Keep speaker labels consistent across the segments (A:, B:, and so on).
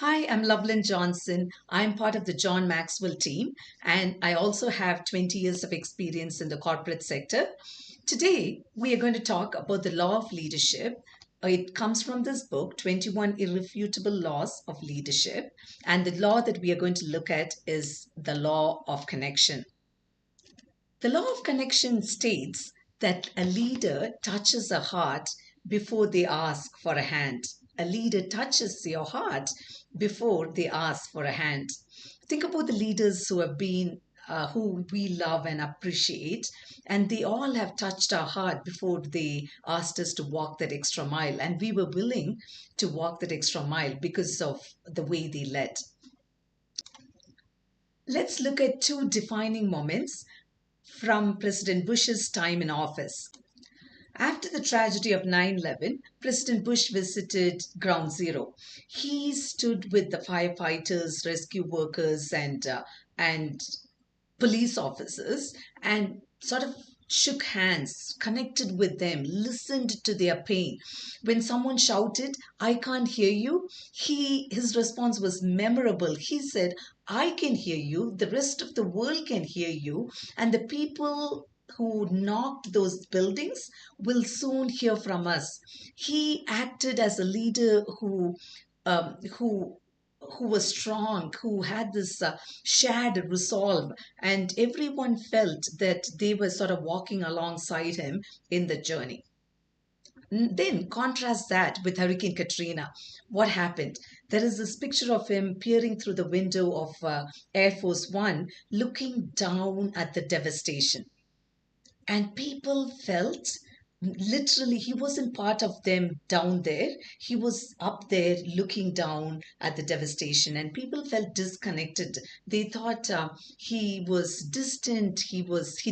A: Hi, I'm Loveland Johnson. I'm part of the John Maxwell team, and I also have 20 years of experience in the corporate sector. Today, we are going to talk about the law of leadership. It comes from this book, 21 Irrefutable Laws of Leadership. And the law that we are going to look at is the law of connection. The law of connection states that a leader touches a heart before they ask for a hand. A leader touches your heart before they ask for a hand. Think about the leaders who have been, who we love and appreciate, and they all have touched our heart before they asked us to walk that extra mile. And we were willing to walk that extra mile because of the way they led. Let's look at two defining moments from President Bush's time in office. After the tragedy of 9/11, President Bush visited Ground Zero. He stood with the firefighters, rescue workers, and police officers and sort of shook hands, connected with them, listened to their pain. When someone shouted, "I can't hear you," his response was memorable. He said, "I can hear you, the rest of the world can hear you, and the people who knocked those buildings will soon hear from us." He acted as a leader um, who who was strong, who had this shared resolve, and everyone felt that they were sort of walking alongside him in the journey. Then contrast that with Hurricane Katrina. What happened? There is this picture of him peering through the window of Air Force One, looking down at the devastation. And people felt literally he wasn't part of them down there. He was up there looking down at the devastation, and people felt disconnected. They thought he was distant, he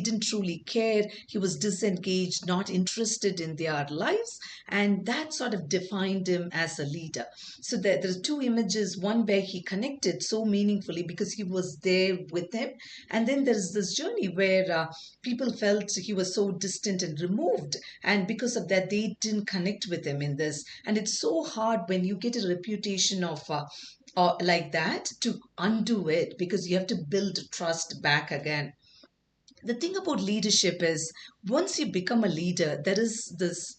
A: didn't truly care, he was disengaged, not interested in their lives, and that sort of defined him as a leader. So there's two images, one where he connected so meaningfully because he was there with them, and then there's this journey where people felt he was so distant and removed, and because of that they didn't connect with him in this. And it's so hard when you get a reputation of like that to undo it, because you have to build trust back again. The thing about leadership is, once you become a leader, there is this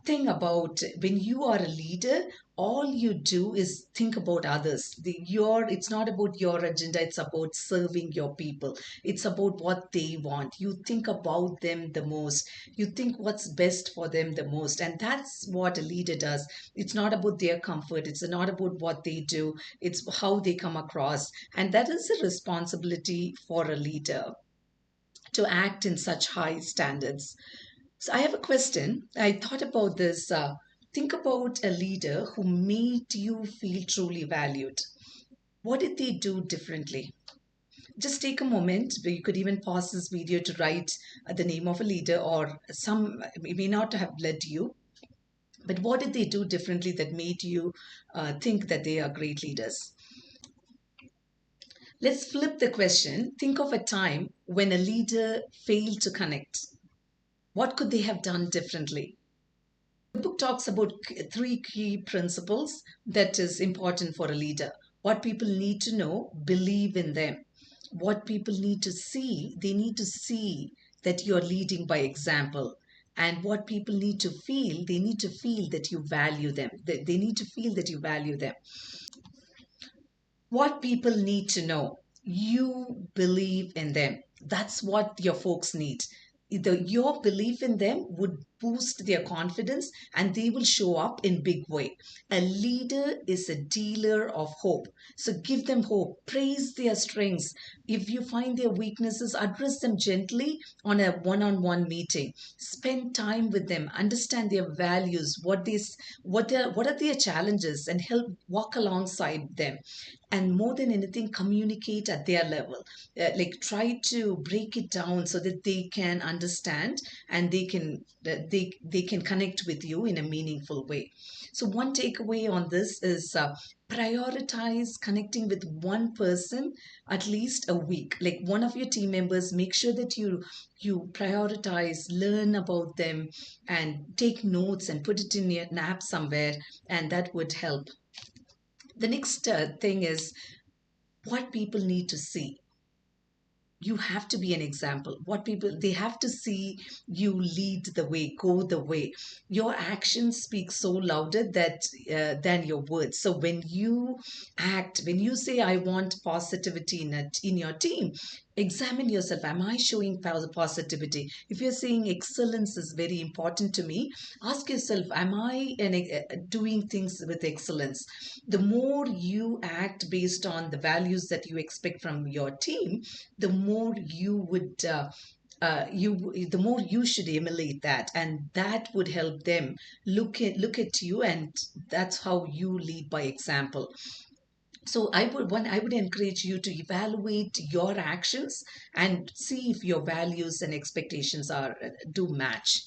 A: thing about when you are a leader, all you do is think about others. It's not about your agenda, it's about serving your people. It's about what they want. You think about them the most. You think what's best for them the most. And that's what a leader does. It's not about their comfort, it's not about what they do, it's how they come across. And that is a responsibility for a leader, to act in such high standards. So I have a question. I thought about this. Think about a leader who made you feel truly valued. What did they do differently? Just take a moment. You could even pause this video to write the name of a leader, or some may not have led you. But what did they do differently that made you think that they are great leaders? Let's flip the question. Think of a time when a leader failed to connect. What could they have done differently? The book talks about three key principles that is important for a leader. What people need to know, believe in them. What people need to see, they need to see that you're leading by example. And what people need to feel, they need to feel that you value them. They need to feel that you value them. What people need to know, you believe in them. That's what your folks need. Your belief in them would boost their confidence, and they will show up in big way. A leader is a dealer of hope, so give them hope, praise their strengths. If you find their weaknesses, address them gently on a one-on-one meeting. Spend time with them, understand their values, what are their challenges, and help walk alongside them. And more than anything, communicate at their level. Like, try to break it down so that they can understand, and they can connect with you in a meaningful way. So one takeaway on this is, prioritize connecting with one person at least a week. Like, one of your team members, make sure that you prioritize, learn about them, and take notes and put it in your app somewhere, and that would help. The next thing is what people need to see. You have to be an example. What people, they have to see you lead the way, go the way. Your actions speak so louder that than your words. So when you act, when you say I want positivity in your team, examine yourself. Am I showing positivity? If you're saying excellence is very important to me, ask yourself, am I doing things with excellence? The more you act based on the values that you expect from your team, the more you would the more you should emulate that, and that would help them look at you, and that's how you lead by example. So I would encourage you to evaluate your actions and see if your values and expectations are do match.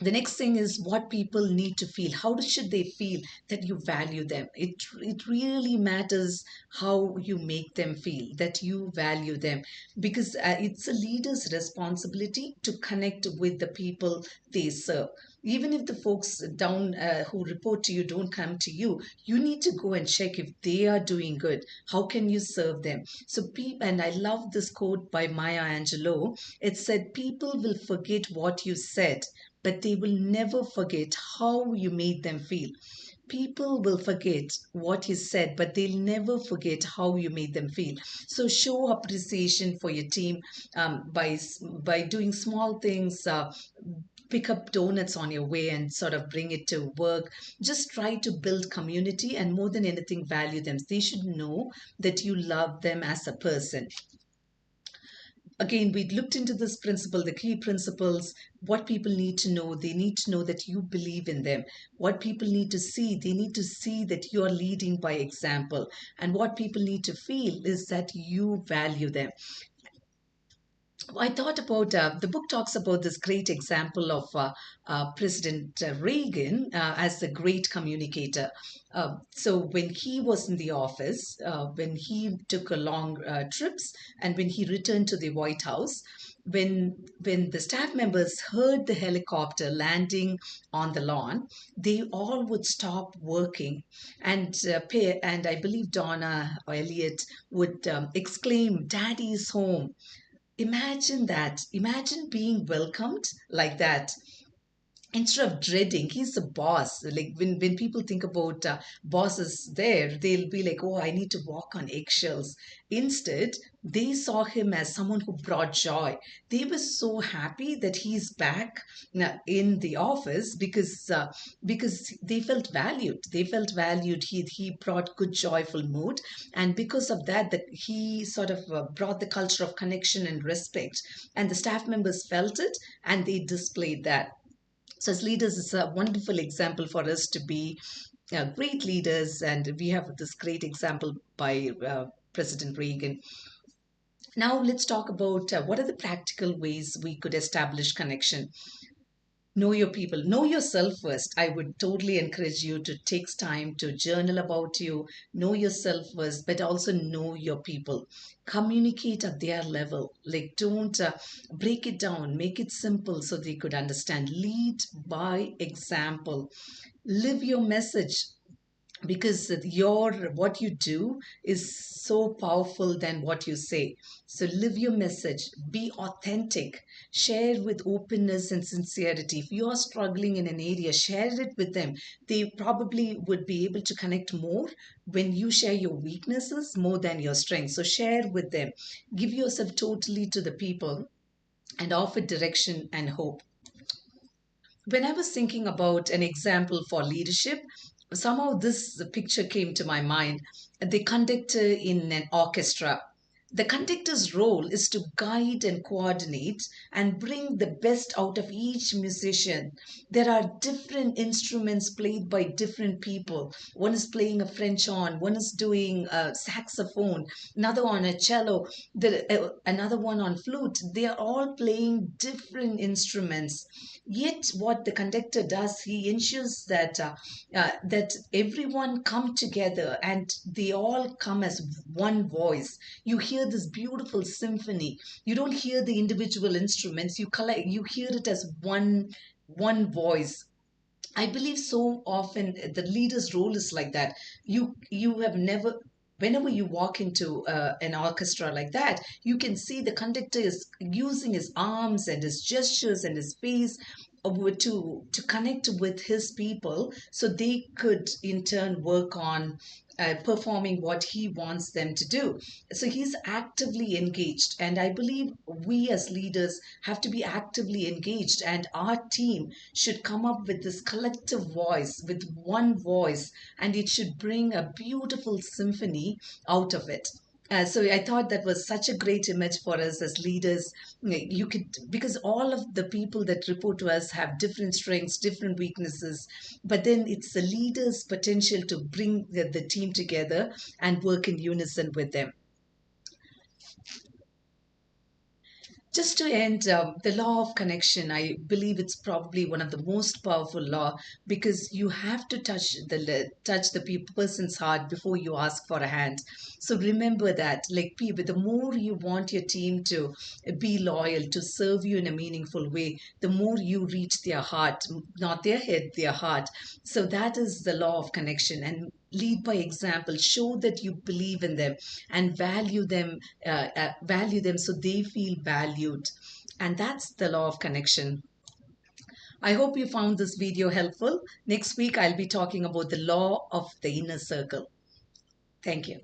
A: The next thing is what people need to feel. How should they feel that you value them? It really matters how you make them feel that you value them, because it's a leader's responsibility to connect with the people they serve. Even if the folks down who report to you don't come to you, you need to go and check if they are doing good. How can you serve them? So and I love this quote by Maya Angelou. It said, people will forget what you said, but they will never forget how you made them feel. People will forget what you said, but they'll never forget how you made them feel. So show appreciation for your team by doing small things. Pick up donuts on your way and sort of bring it to work. Just try to build community, and more than anything, value them. They should know that you love them as a person. Again, we looked into this principle, the key principles. What people need to know, they need to know that you believe in them. What people need to see, they need to see that you are leading by example. And what people need to feel is that you value them. I thought about the book talks about this great example of President Reagan as a great communicator. So when he was in the office, when he took a long trips, and when he returned to the White House, when the staff members heard the helicopter landing on the lawn, they all would stop working, and and I believe Donna or Elliot would exclaim, "Daddy's home." Imagine that. Imagine being welcomed like that. Instead of dreading, he's the boss. Like when people think about bosses there, they'll be like, oh, I need to walk on eggshells. Instead, they saw him as someone who brought joy. They were so happy that he's back in the office, because they felt valued. They felt valued. He brought good, joyful mood, and because of that, that he sort of brought the culture of connection and respect, and the staff members felt it, and they displayed that. So, as leaders, it's a wonderful example for us to be great leaders, and we have this great example by President Reagan. Now, let's talk about what are the practical ways we could establish connection. Know your people, know yourself first. I would totally encourage you to take time to journal about you, know yourself first, but also know your people. Communicate at their level. Like, don't break it down, make it simple so they could understand. Lead by example. Live your message, because your what you do is so powerful than what you say. So live your message, be authentic, share with openness and sincerity. If you are struggling in an area, share it with them. They probably would be able to connect more when you share your weaknesses more than your strengths. So share with them, give yourself totally to the people, and offer direction and hope. When I was thinking about an example for leadership, somehow this picture came to my mind. The conductor in an orchestra. The conductor's role is to guide and coordinate and bring the best out of each musician. There are different instruments played by different people. One is playing a French horn, one is doing a saxophone, another on a cello, another one on flute. They are all playing different instruments. Yet, what the conductor does, he ensures that everyone come together and they all come as one voice. You hear this beautiful symphony. You don't hear the individual instruments. You hear it as one voice. I believe so often the leader's role is like that. You have never, whenever you walk into an orchestra like that, you can see the conductor is using his arms and his gestures and his face to connect with his people, so they could in turn work on performing what he wants them to do. So he's actively engaged, and I believe we as leaders have to be actively engaged, and our team should come up with this collective voice, with one voice, and it should bring a beautiful symphony out of it. So I thought that was such a great image for us as leaders. You could, because all of the people that report to us have different strengths, different weaknesses, but then it's the leader's potential to bring the team together and work in unison with them. Just to end, the law of connection, I believe it's probably one of the most powerful law, because you have to touch the person's heart before you ask for a hand. So remember that, like people, the more you want your team to be loyal, to serve you in a meaningful way, the more you reach their heart, not their head, their heart. So that is the law of connection. And lead by example, show that you believe in them and value them so they feel valued. And that's the law of connection. I hope you found this video helpful. Next week I'll be talking about the law of the inner circle. Thank you.